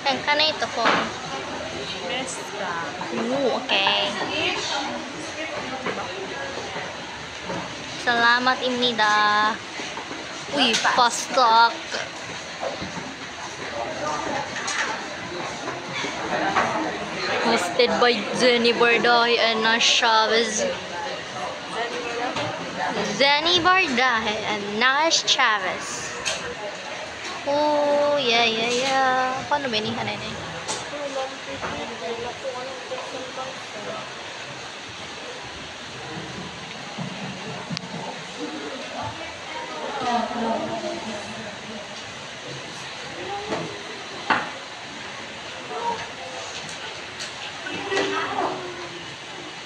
Yang kana ito phone. Okay. Salamat imnida. Uy, pastak. Hosted by Jenny Bardahe and Nash Chavez. Jenny Bardahe and Nash Chavez. Oh, yeah. Paano ba ini? Ano ini?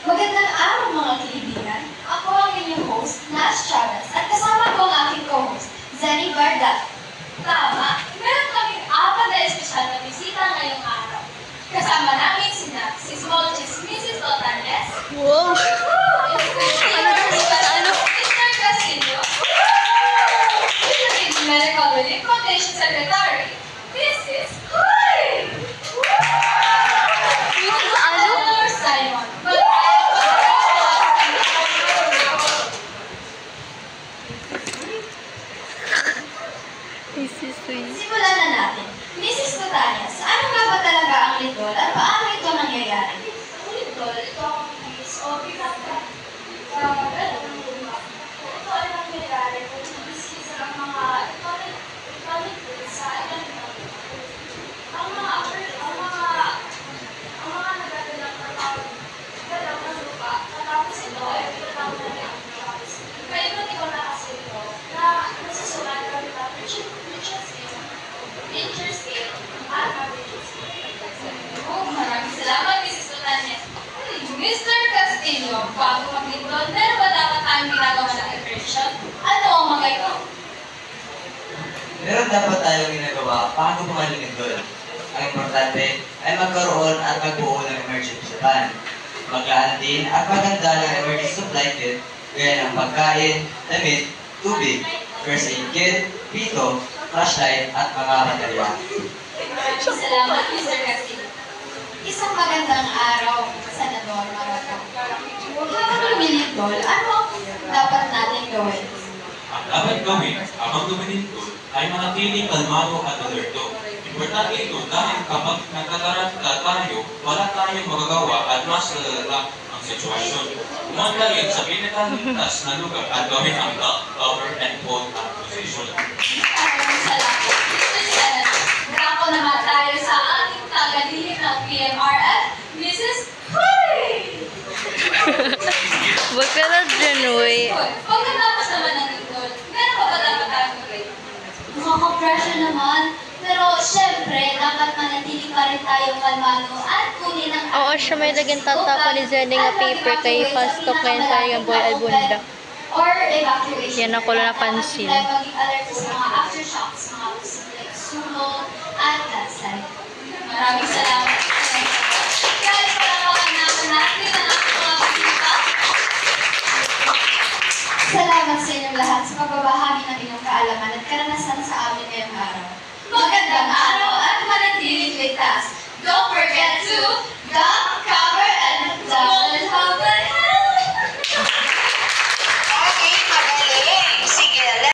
Magandang araw mga kaibigan. Ako ang inyong host, Nash Chavez, at kasama ko ang aking co-host, Zenny Bardahe. Tama, meron kaming 4 na espesyal na bisita ngayong araw. Kasama namin si Small Cheese Mrs. Lotanes. Wow! Mr. Castillo. Medical Relief Foundation Secretary, Mrs. Hoy! Eleanor Simon. Simulan na natin. Mrs. Lotanes, ano nga ba talaga ang lindol at paano ito nangyayari? Ang lindol, ito ang bis o pinaka. Ito ay nangyayari kung bisisa ang mga iconic sa ilang ang mga nagdadalang ng lupa, matapos ito ay pinatawag na niya ang traps. Kaya ito na kasi ito na nasusulat kami na nature scale at average scale. Maraming salamat, Mrs. Lotanes. Mr. Castillo, bago maglindol, meron ba dapat tayong ginagawa ng preparation? Ano ang mga ito? Meron dapat tayong ginagawa bago maglindol. Ang importante ay magkaroon at magbuo ng emergency plan. Maglaan din at maganda ng emergency supply kit gaya ng pagkain, damit, tubig, first aid kit, pito, flashlight at mga baterya. Salamat, Mr. Castillo. Isang magandang araw, Senador Marato. Habang lumilindol, ano ang dapat natin gawin? Ang dapat gawin habang lumilindol ay manatiling kalmado at alerto. Importante ito dahil kapag nagkataranta tayo, wala tayong magagawa at mas lalala ang sitwasyon. Umantalin sa pinakaligtas na lugar at gawin ang lock, cover, and hold ang position. Salamat, Mr. Senator. Bravo naman tayo sa ating tagalihim ng PMRF, Mrs. Hoy! Wag ka na dyan, wey. Pagkatapos naman ng lindol, meron pa ba dapat tayong gawin? Nakaka-pressure naman. Pero syempre, dapat manatili pa rin tayong kalmado at kunin ang Oo, siya may laging tatapa ni Zenny nga paper kay pastok na yun parang yung boy albunda. Or evacuation. Yan ako lang napansin. Dapat maging alert sa mga aftershocks, mga posibleng sunog at landslide. Maraming salamat. Guys, palawakan naman natin ang ating mga bisita. Salamat sa inyong lahat sa pagbabahagi ng inyong kaalaman at karanasan sa amin ngayong araw. Magandang araw at manatiling ligtas. Don't forget to God